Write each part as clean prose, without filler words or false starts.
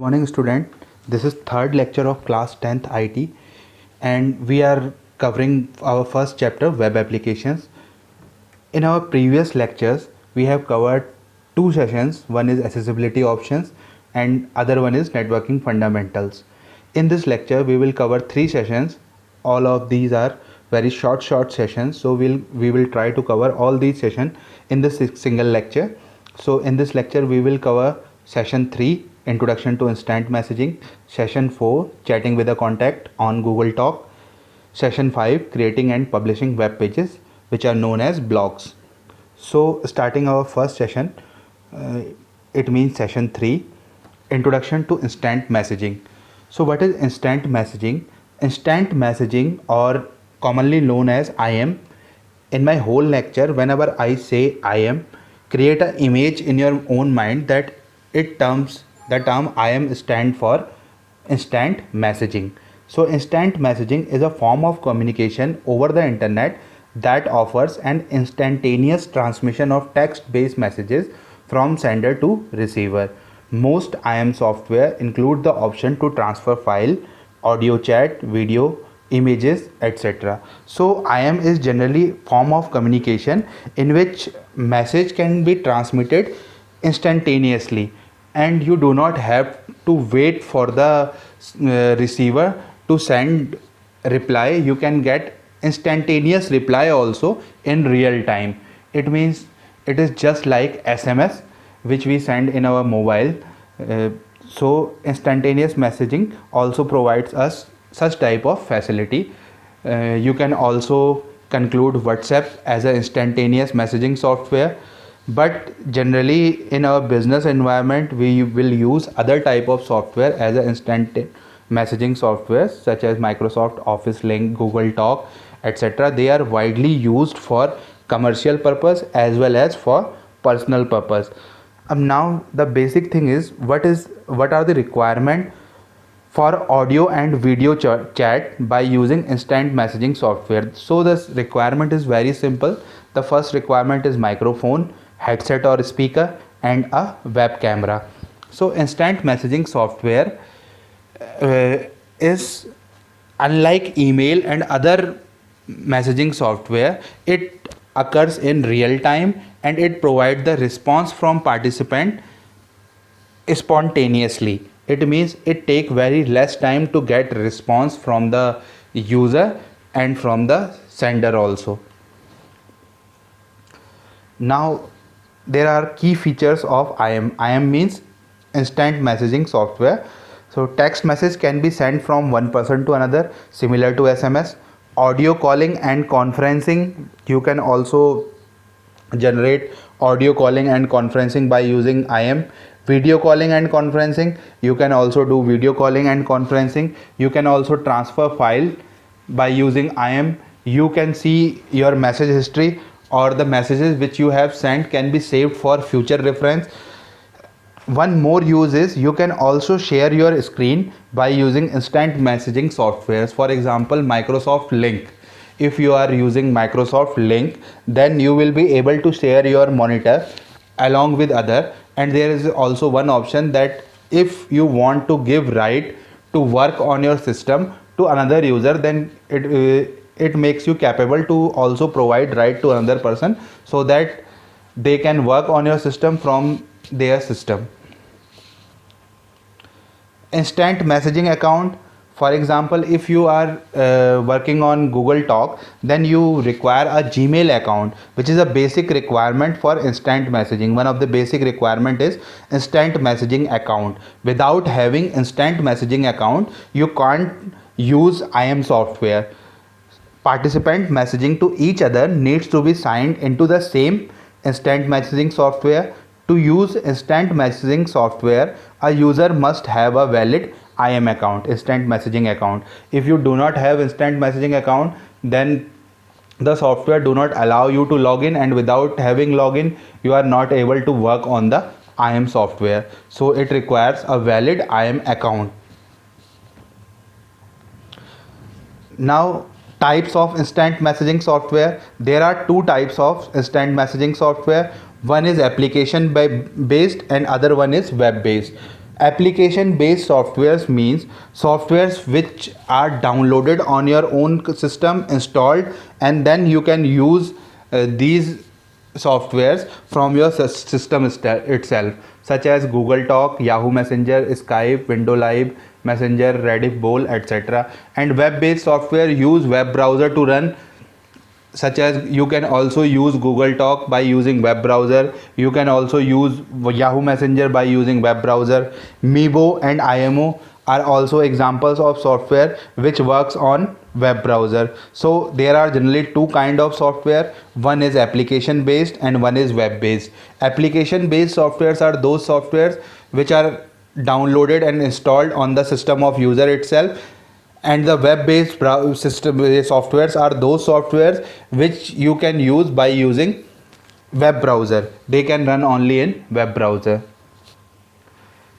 Morning student, this is third lecture of class 10th IT and we are covering our first chapter, web applications. In our previous lectures we have covered two sessions. One is accessibility options and other one is networking fundamentals. In this lecture we will cover three sessions. All of these are very short sessions, so we will try to cover all these sessions in this single lecture. So in this lecture we will cover session 3, introduction to instant messaging, session 4, chatting with a contact on Google Talk, session 5, creating and publishing web pages, which are known as blogs. So starting our first session, it means session 3, introduction to instant messaging. So what is instant messaging? Instant messaging, or commonly known as IM, in my whole lecture whenever I say IM, create an image in your own mind that the term IM stand for instant messaging. So instant messaging is a form of communication over the internet that offers an instantaneous transmission of text-based messages from sender to receiver. Most IM software include the option to transfer file, audio chat, video, images, etc. So IM is generally form of communication in which message can be transmitted instantaneously and you do not have to wait for the receiver to send reply. You can get instantaneous reply also in real time. It means it is just like SMS which we send in our mobile. So instantaneous messaging also provides us such type of facility. You can also conclude WhatsApp as an instantaneous messaging software, but generally in our business environment we will use other type of software as an instant messaging software such as Microsoft Office Link, Google Talk, etc. They are widely used for commercial purpose as well as for personal purpose. Now the basic thing is what are the requirement for audio and video chat by using instant messaging software. So this requirement is very simple. The first requirement is microphone, headset or speaker, and a web camera. So instant messaging software is unlike email and other messaging software. It occurs in real time and it provides the response from participant spontaneously. It means it take very less time to get response from the user and from the sender also. Now there are key features of IM. IM means instant messaging software. So text message can be sent from one person to another, similar to SMS. Audio calling and conferencing, you can also generate audio calling and conferencing by using IM. Video calling and conferencing, you can also do video calling and conferencing. You can also transfer file by using IM. You can see your message history, or the messages which you have sent can be saved for future reference. One more use is you can also share your screen by using instant messaging softwares. For example, Microsoft Link. If you are using Microsoft Link, then you will be able to share your monitor along with other. And there is also one option that if you want to give right to work on your system to another user, then it makes you capable to also provide right to another person so that they can work on your system from their system. Instant messaging account. For example, if you are working on Google Talk, then you require a Gmail account, which is a basic requirement for instant messaging. One of the basic requirement is instant messaging account. Without having instant messaging account, you can't use IM software. Participant messaging to each other needs to be signed into the same instant messaging software. To use instant messaging software, a user must have a valid IM account, instant messaging account. If you do not have instant messaging account, then the software do not allow you to log in, and without having login, you are not able to work on the IM software. So it requires a valid IM account. Now types of instant messaging software. There are two types of instant messaging software. One is application based and other one is web based. Application based softwares means softwares which are downloaded on your own system, installed, and then you can use these softwares from your system itself, such as Google Talk, Yahoo Messenger, Skype, Windows Live Messenger, Rediff, etc. And web based software use web browser to run, such as you can also use Google Talk by using web browser. You can also use Yahoo Messenger by using web browser. Meebo and IMO are also examples of software which works on web browser. So there are generally two kind of software. One is application based and one is web based. Application based softwares are those softwares which are downloaded and installed on the system of user itself, and the web based system softwares are those softwares which you can use by using web browser. They can run only in web browser.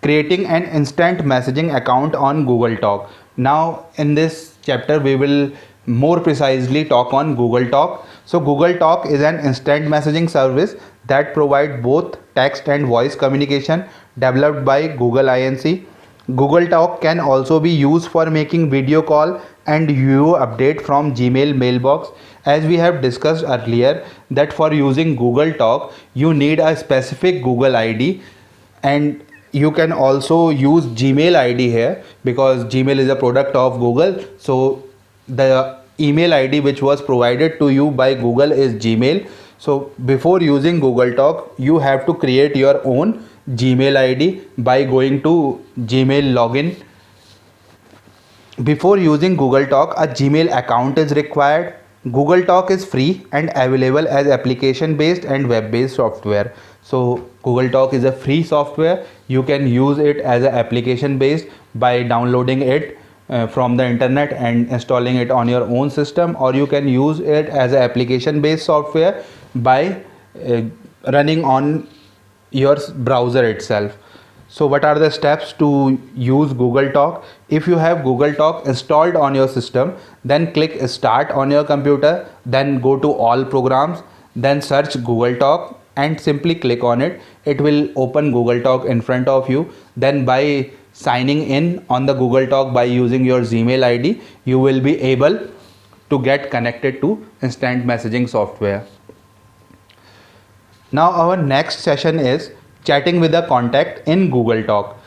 Creating an instant messaging account on Google Talk. Now in this chapter we will more precisely talk on Google Talk. So Google Talk is an instant messaging service that provides both text and voice communication, developed by Google Inc. Google Talk can also be used for making video call and view update from Gmail mailbox. As we have discussed earlier that for using Google Talk you need a specific Google ID, and you can also use Gmail ID here because Gmail is a product of Google. So the email ID which was provided to you by Google is Gmail. So before using Google Talk you have to create your own Gmail ID by going to Gmail login. Before using Google Talk, a Gmail account is required. Google Talk is free and available as application based and web based software. So Google Talk is a free software. You can use it as an application based by downloading it from the internet and installing it on your own system, or you can use it as an application based software by running on your browser itself. So what are the steps to use Google Talk? If you have Google Talk installed on your system, then click start on your computer, then go to all programs, then search Google Talk and simply click on it. It will open Google Talk in front of you. Then by signing in on the Google Talk by using your Gmail ID, you will be able to get connected to instant messaging software. Now our next session is chatting with a contact in Google Talk.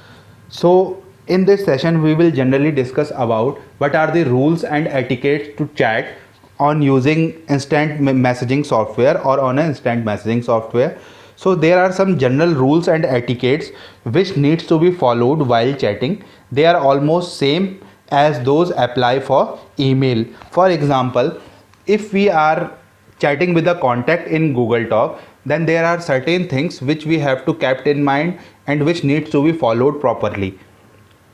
So in this session we will generally discuss about what are the rules and etiquette to chat on using instant messaging software or on an instant messaging software. So there are some general rules and etiquettes which needs to be followed while chatting. They are almost same as those apply for email. For example, if we are chatting with a contact in Google Talk, then there are certain things which we have to keep in mind and which needs to be followed properly.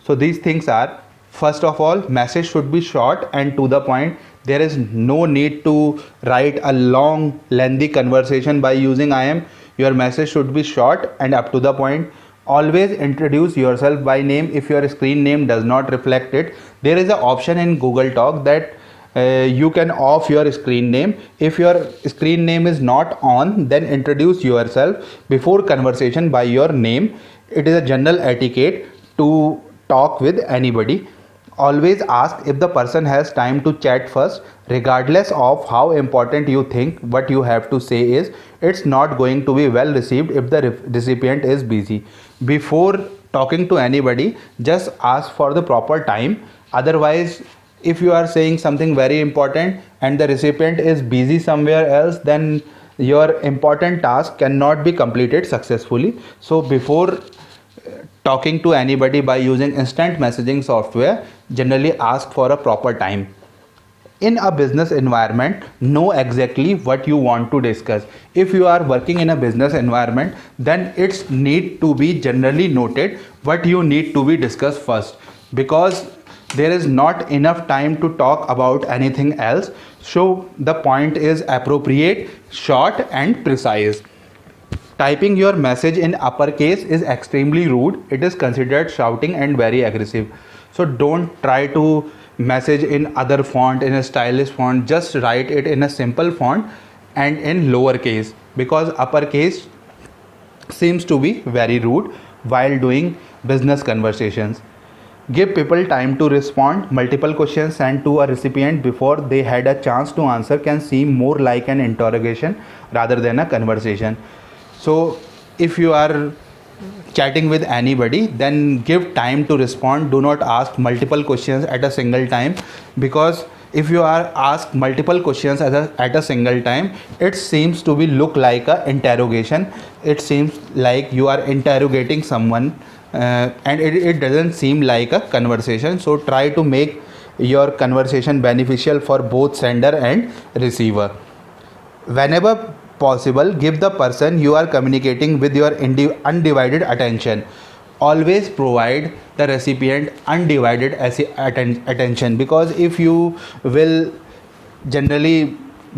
So these things are, first of all, message should be short and to the point. There is no need to write a long lengthy conversation by using IM. Your message should be short and up to the point. Always introduce yourself by name if your screen name does not reflect it. There is an option in Google Talk that you can off your screen name. If your screen name is not on, then introduce yourself before conversation by your name. It is a general etiquette to talk with anybody. Always ask if the person has time to chat first. Regardless of how important you think what you have to say is, it's not going to be well received if the recipient is busy. Before talking to anybody, just ask for the proper time. Otherwise, if you are saying something very important and the recipient is busy somewhere else, then your important task cannot be completed successfully. So before talking to anybody by using instant messaging software, generally ask for a proper time. In a business environment, know exactly what you want to discuss. If you are working in a business environment, then it's need to be generally noted what you need to be discussed first, because there is not enough time to talk about anything else. So the point is appropriate, short and precise. Typing your message in uppercase is extremely rude. It is considered shouting and very aggressive. So don't try to message in other font, in a stylish font. Just write it in a simple font and in lowercase, because uppercase seems to be very rude while doing business conversations. Give people time to respond. Multiple questions sent to a recipient before they had a chance to answer can seem more like an interrogation rather than a conversation. So if you are chatting with anybody, then give time to respond. Do not ask multiple questions at a single time, because if you are asked multiple questions at a single time, it seems to be look like a interrogation. It seems like you are interrogating someone, and it doesn't seem like a conversation. So try to make your conversation beneficial for both sender and receiver. Whenever possible, give the person you are communicating with your undivided attention. Always provide the recipient undivided attention, because if you will generally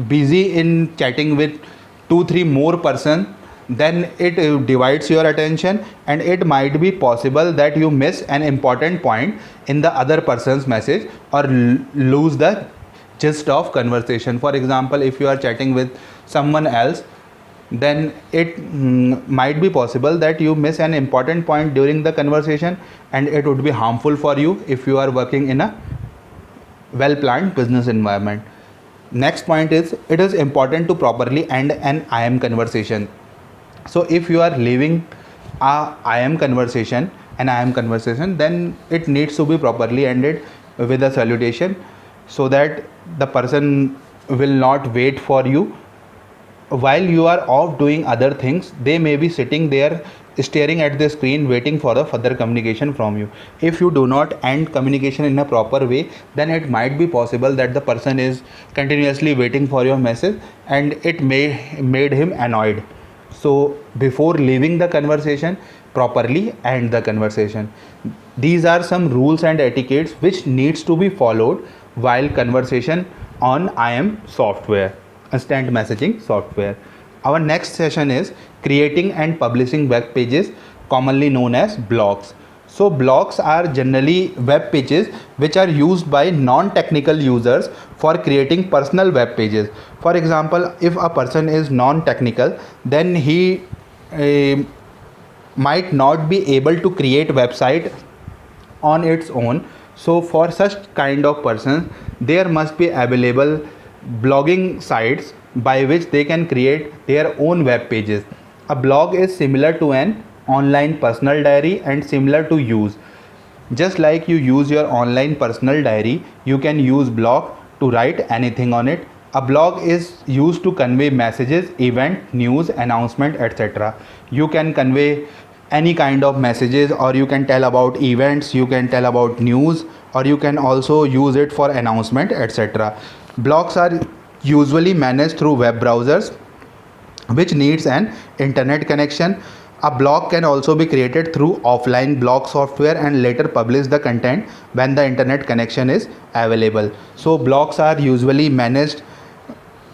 busy in chatting with 2-3 more person, then it divides your attention, and it might be possible that you miss an important point in the other person's message, or lose the gist of conversation. For example, if you are chatting with someone else, then it might be possible that you miss an important point during the conversation, and it would be harmful for you if you are working in a well planned business environment. Next point is, it is important to properly end an I am conversation. So if you are leaving a I am conversation, then it needs to be properly ended with a salutation, so that the person will not wait for you while you are off doing other things. They may be sitting there staring at the screen waiting for the further communication from you. If you do not end communication in a proper way, then it might be possible that the person is continuously waiting for your message, and it may made him annoyed. So before leaving the conversation, properly end the conversation. These are some rules and etiquettes which needs to be followed while conversation on IM software, instant messaging software. Our next session is creating and publishing web pages, commonly known as blogs. So blogs are generally web pages which are used by non-technical users for creating personal web pages. For example, if a person is non-technical, then he might not be able to create website on its own. So for such kind of persons, there must be available blogging sites by which they can create their own web pages. A blog is similar to an online personal diary and similar to use. Just like you use your online personal diary, you can use blog to write anything on it. A blog is used to convey messages, event, news, announcement, etc. You can convey any kind of messages, or you can tell about events, you can tell about news, or you can also use it for announcement, etc. Blogs are usually managed through web browsers which needs an internet connection. A blog can also be created through offline blog software and later publish the content when the internet connection is available. So blogs are usually managed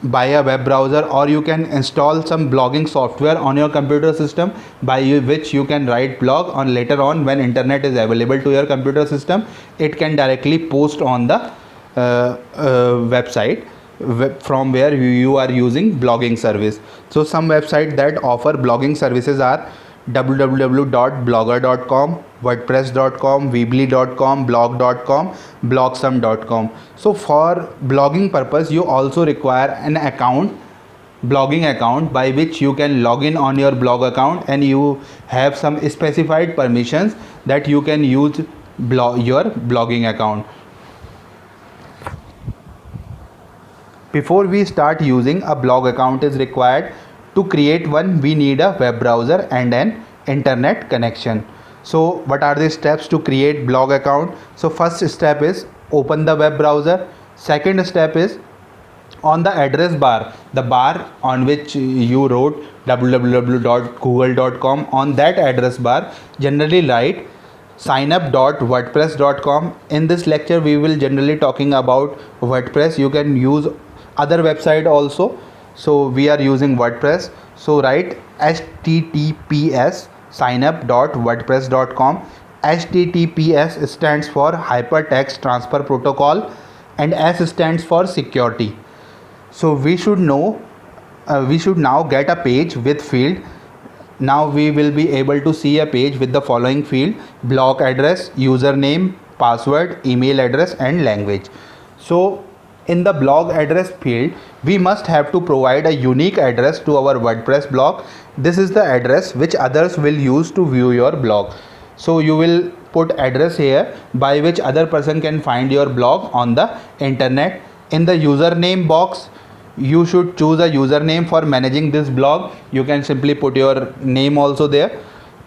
by a web browser, or you can install some blogging software on your computer system by which you can write blog on. Later on, when internet is available to your computer system, it can directly post on the website from where you are using blogging service. So some websites that offer blogging services are www.blogger.com, wordpress.com, weebly.com, blog.com, blogsome.com. So for blogging purpose, you also require an blogging account by which you can log in on your blog account, and you have some specified permissions that you can use your blogging account. Before we start using a blog account is required. To create one, we need a web browser and an internet connection. So what are the steps to create blog account? So first step is open the web browser. Second step is, on the address bar, the bar on which you wrote www.google.com, on that address bar generally write signup.wordpress.com. In this lecture we will generally talking about WordPress. You can use other website also, so we are using WordPress. So write https signup.wordpress.com. https stands for hypertext transfer protocol, and S stands for security. So we should now get a page with field Now we will be able to see a page with the following field: blog address, username, password, email address and language. So in the blog address field, we must have to provide a unique address to our WordPress blog. This is the address which others will use to view your blog. So you will put address here by which other person can find your blog on the internet. In the username box, you should choose a username for managing this blog. You can simply put your name also there.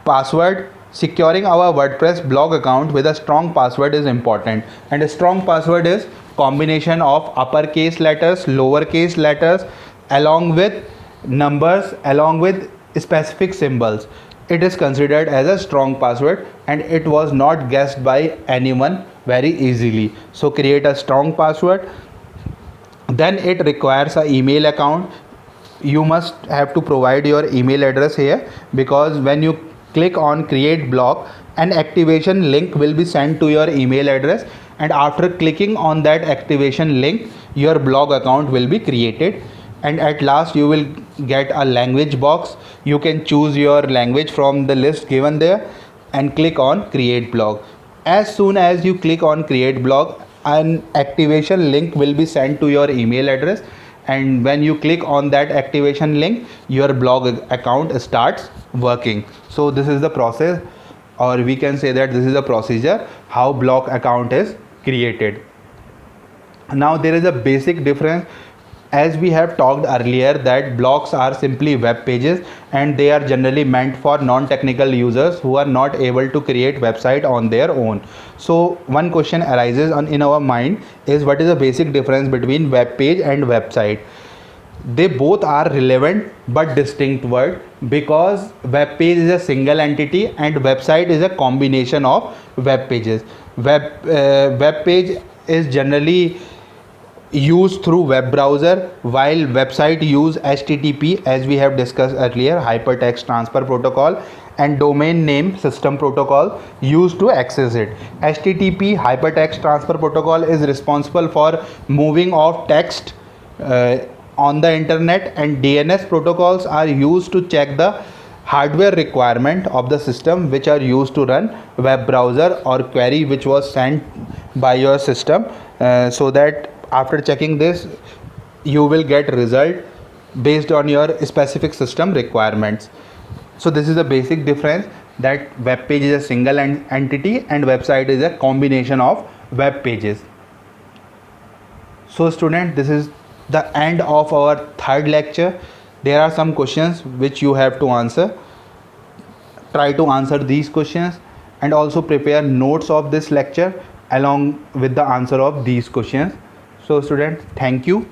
Password: securing our WordPress blog account with a strong password is important, and a strong password is combination of uppercase letters, lowercase letters, along with numbers, along with specific symbols. It is considered as a strong password and it was not guessed by anyone very easily. So create a strong password. Then it requires an email account. You must have to provide your email address here, because when you click on create blog, an activation link will be sent to your email address, and after clicking on that activation link, your blog account will be created. And at last you will get a language box. You can choose your language from the list given there and click on create blog. As soon as you click on create blog, an activation link will be sent to your email address, and when you click on that activation link, your blog account starts working. So this is the process, or we can say that this is the procedure how blog account is created. Now there is a basic difference. As we have talked earlier, that blogs are simply web pages and they are generally meant for non-technical users who are not able to create website on their own. So one question arises in our mind is, what is the basic difference between web page and website? They both are relevant but distinct word, because web page is a single entity and website is a combination of web pages. Web page is generally used through web browser, while website use HTTP, as we have discussed earlier, hypertext transfer protocol, and domain name system protocol used to access it. HTTP, hypertext transfer protocol, is responsible for moving of text on the internet, and DNS protocols are used to check the hardware requirement of the system which are used to run web browser or query which was sent by your system, so that after checking this you will get result based on your specific system requirements. So this is the basic difference, that web page is a single entity and website is a combination of web pages. So student, this is the end of our third lecture. There are some questions which you have to answer. Try to answer these questions and also prepare notes of this lecture along with the answer of these questions. So students, thank you.